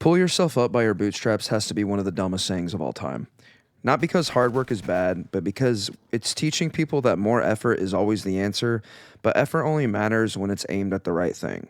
Pull yourself up by your bootstraps has to be one of the dumbest sayings of all time. Not because hard work is bad, but because it's teaching people that more effort is always the answer, but effort only matters when it's aimed at the right thing.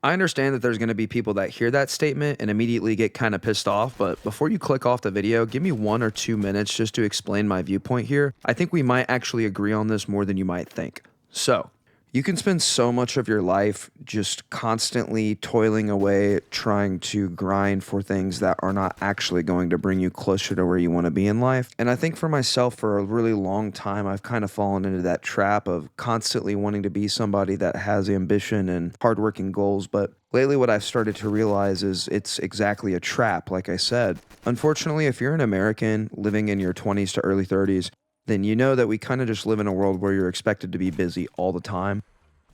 I understand that there's going to be people that hear that statement and immediately get kind of pissed off, but before you click off the video, give me 1 or 2 minutes just to explain my viewpoint here. I think we might actually agree on this more than you might think. So, you can spend so much of your life just constantly toiling away, trying to grind for things that are not actually going to bring you closer to where you want to be in life. And I think for myself, for a really long time, I've kind of fallen into that trap of constantly wanting to be somebody that has ambition and hardworking goals. But lately, what I've started to realize is it's exactly a trap, like I said. Unfortunately, if you're an American living in your 20s to early 30s, then you know that we kind of just live in a world where you're expected to be busy all the time.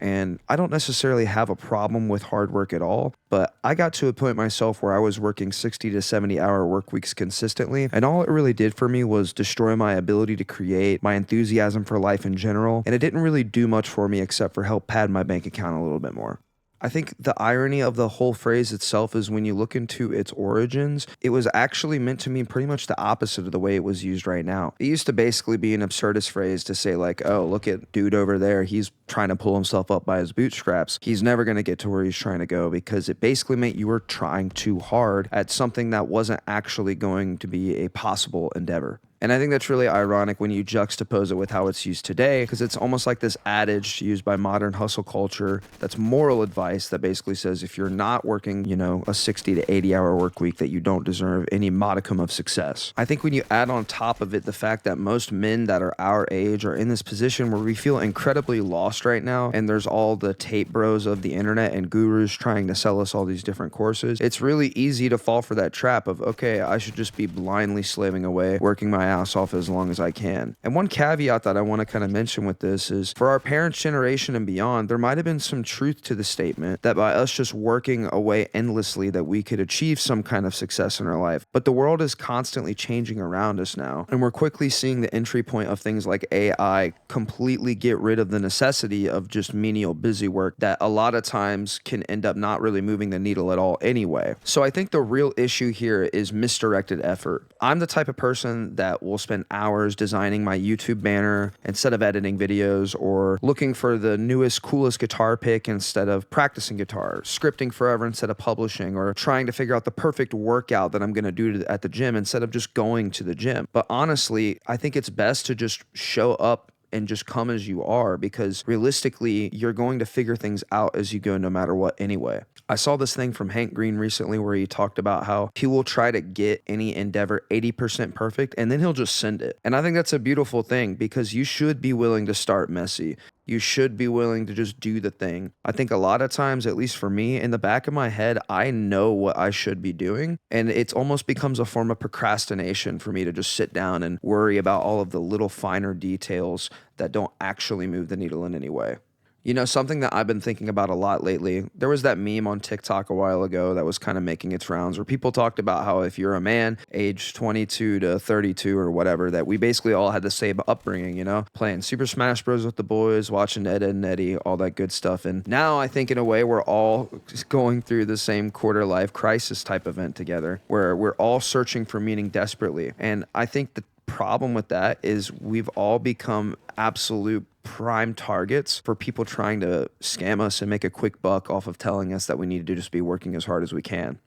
And I don't necessarily have a problem with hard work at all, but I got to a point myself where I was working 60 to 70 hour work weeks consistently, and all it really did for me was destroy my ability to create, my enthusiasm for life in general, and it didn't really do much for me except for help pad my bank account a little bit more. I think the irony of the whole phrase itself is when you look into its origins, it was actually meant to mean pretty much the opposite of the way it was used right now. It used to basically be an absurdist phrase to say like, oh, look at dude over there. He's trying to pull himself up by his bootstraps. He's never going to get to where he's trying to go, because it basically meant you were trying too hard at something that wasn't actually going to be a possible endeavor. And I think that's really ironic when you juxtapose it with how it's used today, because it's almost like this adage used by modern hustle culture that's moral advice that basically says if you're not working, a 60 to 80 hour work week, that you don't deserve any modicum of success. I think when you add on top of it the fact that most men that are our age are in this position where we feel incredibly lost right now, and there's all the tape bros of the internet and gurus trying to sell us all these different courses, it's really easy to fall for that trap of, okay, I should just be blindly slaving away, working my ass off as long as I can. And one caveat that I want to kind of mention with this is, for our parents' generation and beyond, there might have been some truth to the statement that by us just working away endlessly that we could achieve some kind of success in our life. But the world is constantly changing around us now, and we're quickly seeing the entry point of things like AI completely get rid of the necessity of just menial busy work that a lot of times can end up not really moving the needle at all anyway. So I think the real issue here is misdirected effort. I'm the type of person that will spend hours designing my YouTube banner instead of editing videos, or looking for the newest, coolest guitar pick instead of practicing guitar, scripting forever instead of publishing, or trying to figure out the perfect workout that I'm going to do at the gym instead of just going to the gym. But honestly, I think it's best to just show up and just come as you are, because realistically, you're going to figure things out as you go no matter what anyway. I saw this thing from Hank Green recently where he talked about how he will try to get any endeavor 80% perfect and then he'll just send it. And I think that's a beautiful thing, because you should be willing to start messy. You should be willing to just do the thing. I think a lot of times, at least for me, in the back of my head, I know what I should be doing. And it almost becomes a form of procrastination for me to just sit down and worry about all of the little finer details that don't actually move the needle in any way. Something that I've been thinking about a lot lately, there was that meme on TikTok a while ago that was kind of making its rounds, where people talked about how if you're a man age 22 to 32 or whatever, that we basically all had the same upbringing, playing Super Smash Bros. With the boys, watching Ed, Edd n Eddy, all that good stuff. And now I think in a way we're all going through the same quarter life crisis type event together, where we're all searching for meaning desperately. And I think the problem with that is we've all become absolute prime targets for people trying to scam us and make a quick buck off of telling us that we need to just be working as hard as we can.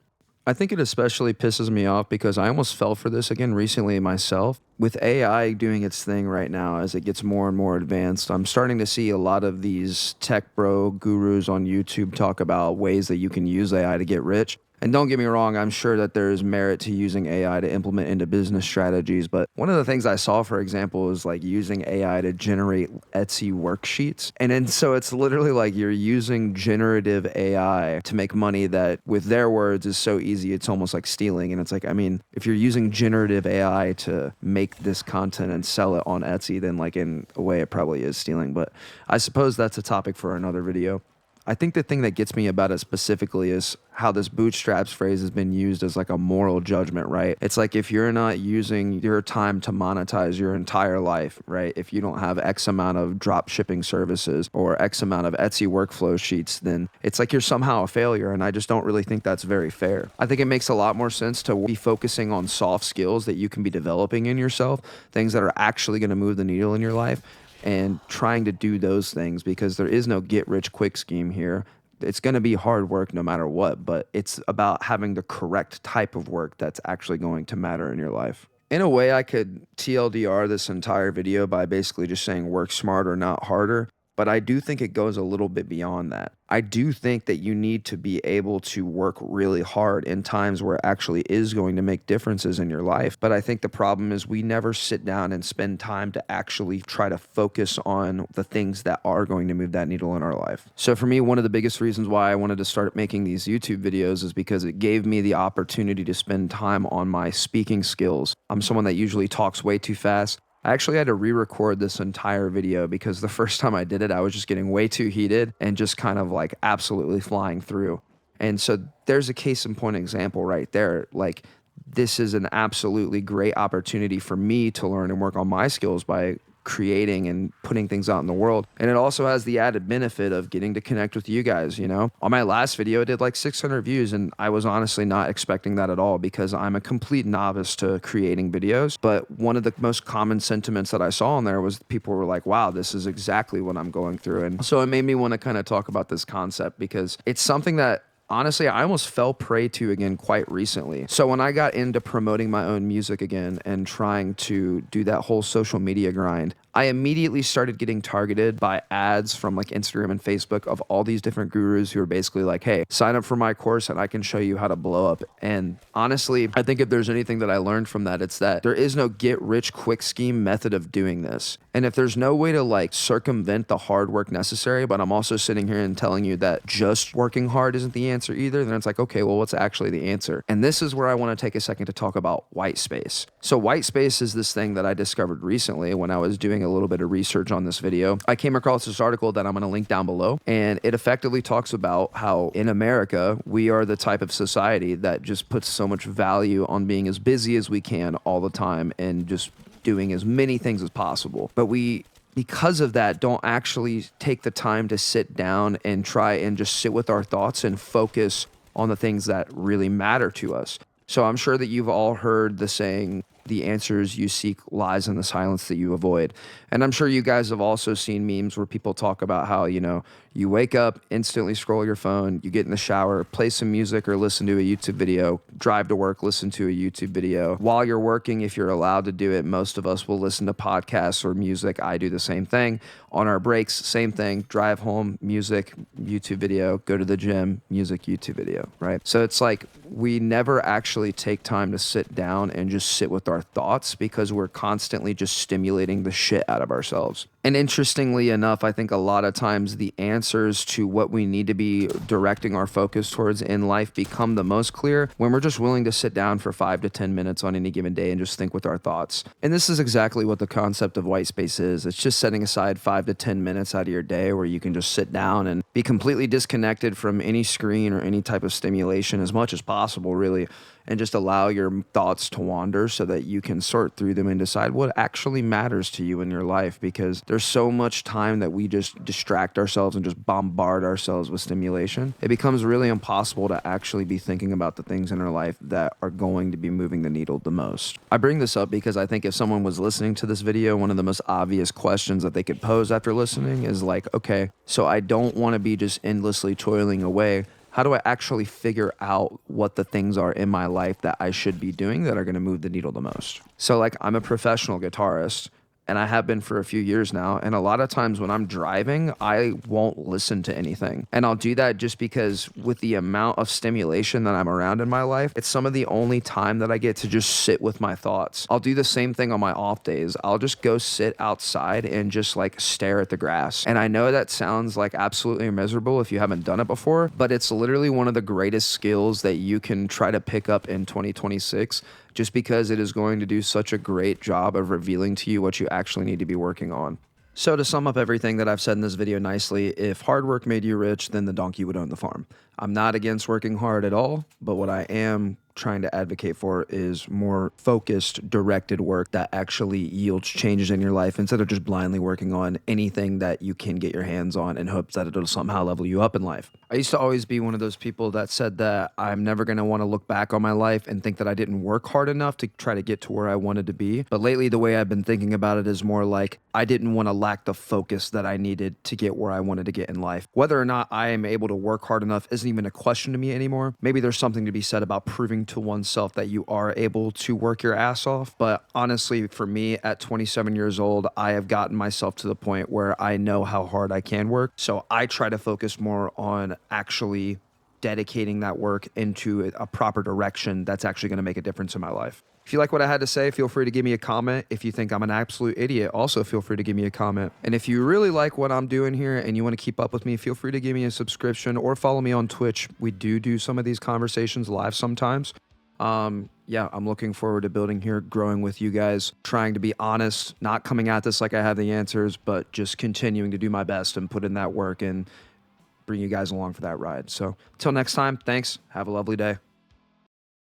I think it especially pisses me off because I almost fell for this again recently myself. With AI doing its thing right now, as it gets more and more advanced, I'm starting to see a lot of these tech bro gurus on YouTube talk about ways that you can use AI to get rich. And don't get me wrong, I'm sure that there's merit to using AI to implement into business strategies. But one of the things I saw, for example, is like using AI to generate Etsy worksheets. And then so it's literally like you're using generative AI to make money that, with their words, is so easy, it's almost like stealing. And it's like, I mean, if you're using generative AI to make this content and sell it on Etsy, then like in a way it probably is stealing. But I suppose that's a topic for another video. I think the thing that gets me about it specifically is how this bootstraps phrase has been used as like a moral judgment, right? It's like if you're not using your time to monetize your entire life, right? If you don't have X amount of drop shipping services or X amount of Etsy workflow sheets, then it's like you're somehow a failure. And I just don't really think that's very fair. I think it makes a lot more sense to be focusing on soft skills that you can be developing in yourself, things that are actually going to move the needle in your life, and trying to do those things, because there is no get rich quick scheme here. It's going to be hard work no matter what, but it's about having the correct type of work that's actually going to matter in your life. In a way, I could TLDR this entire video by basically just saying work smarter, not harder. But I do think it goes a little bit beyond that. I do think that you need to be able to work really hard in times where it actually is going to make differences in your life. But I think the problem is we never sit down and spend time to actually try to focus on the things that are going to move that needle in our life. So for me, one of the biggest reasons why I wanted to start making these YouTube videos is because it gave me the opportunity to spend time on my speaking skills. I'm someone that usually talks way too fast. I actually had to re-record this entire video because the first time I did it, I was just getting way too heated and just kind of like absolutely flying through. And so there's a case in point example right there. Like, this is an absolutely great opportunity for me to learn and work on my skills by creating and putting things out in the world. And it also has the added benefit of getting to connect with you guys, you know? On my last video, it did like 600 views, and I was honestly not expecting that at all because I'm a complete novice to creating videos. But one of the most common sentiments that I saw in there was people were like, wow, this is exactly what I'm going through. And so it made me want to kind of talk about this concept because it's something that honestly, I almost fell prey to again quite recently. So when I got into promoting my own music again and trying to do that whole social media grind, I immediately started getting targeted by ads from like Instagram and Facebook of all these different gurus who are basically like, hey, sign up for my course and I can show you how to blow up. And honestly, I think if there's anything that I learned from that, it's that there is no get rich quick scheme method of doing this. And if there's no way to like circumvent the hard work necessary, but I'm also sitting here and telling you that just working hard isn't the answer either, then it's like, okay, well, what's actually the answer? And this is where I want to take a second to talk about white space. So white space is this thing that I discovered recently when I was doing a little bit of research on this video. I came across this article that I'm going to link down below, and it effectively talks about how in America, we are the type of society that just puts so much value on being as busy as we can all the time and just doing as many things as possible. But we, because of that, don't actually take the time to sit down and try and just sit with our thoughts and focus on the things that really matter to us. So I'm sure that you've all heard the saying, the answers you seek lies in the silence that you avoid. And I'm sure you guys have also seen memes where people talk about how, you know, you wake up, instantly scroll your phone, you get in the shower, play some music or listen to a YouTube video, drive to work, listen to a YouTube video. While you're working, if you're allowed to do it, most of us will listen to podcasts or music. I do the same thing. On our breaks, same thing. Drive home, music, YouTube video, go to the gym, music, YouTube video, right? So it's like we never actually take time to sit down and just sit with our thoughts because we're constantly just stimulating the shit out of ourselves. And interestingly enough, I think a lot of times the answers to what we need to be directing our focus towards in life become the most clear when we're just willing to sit down for 5 to 10 minutes on any given day and just think with our thoughts. And this is exactly what the concept of white space is. It's just setting aside 5 to 10 minutes out of your day where you can just sit down and be completely disconnected from any screen or any type of stimulation as much as possible, really, and just allow your thoughts to wander so that you can sort through them and decide what actually matters to you in your life, because there's so much time that we just distract ourselves and just bombard ourselves with stimulation. It becomes really impossible to actually be thinking about the things in our life that are going to be moving the needle the most. I bring this up because I think if someone was listening to this video, one of the most obvious questions that they could pose after listening is like, okay, so I don't want to be just endlessly toiling away. How do I actually figure out what the things are in my life that I should be doing that are going to move the needle the most? So like, I'm a professional guitarist and I have been for a few years now. And a lot of times when I'm driving, I won't listen to anything. And I'll do that just because with the amount of stimulation that I'm around in my life, it's some of the only time that I get to just sit with my thoughts. I'll do the same thing on my off days. I'll just go sit outside and just like stare at the grass. And I know that sounds like absolutely miserable if you haven't done it before, but it's literally one of the greatest skills that you can try to pick up in 2026. Just because it is going to do such a great job of revealing to you what you actually need to be working on. So to sum up everything that I've said in this video nicely, if hard work made you rich, then the donkey would own the farm. I'm not against working hard at all, but what I am trying to advocate for is more focused, directed work that actually yields changes in your life instead of just blindly working on anything that you can get your hands on in hopes that it'll somehow level you up in life. I used to always be one of those people that said that I'm never going to want to look back on my life and think that I didn't work hard enough to try to get to where I wanted to be. But lately, the way I've been thinking about it is more like I didn't want to lack the focus that I needed to get where I wanted to get in life. Whether or not I am able to work hard enough isn't even a question to me anymore. Maybe there's something to be said about proving to oneself that you are able to work your ass off. But honestly, for me at 27 years old, I have gotten myself to the point where I know how hard I can work. So I try to focus more on actually dedicating that work into a proper direction that's actually going to make a difference in my life. If you like what I had to say, feel free to give me a comment. If you think I'm an absolute idiot, also feel free to give me a comment. And if you really like what I'm doing here and you want to keep up with me, feel free to give me a subscription or follow me on Twitch. We do some of these conversations live sometimes. Yeah, I'm looking forward to building here, growing with you guys, trying to be honest, not coming at this like I have the answers, but just continuing to do my best and put in that work and bring you guys along for that ride. So until next time, thanks. Have a lovely day.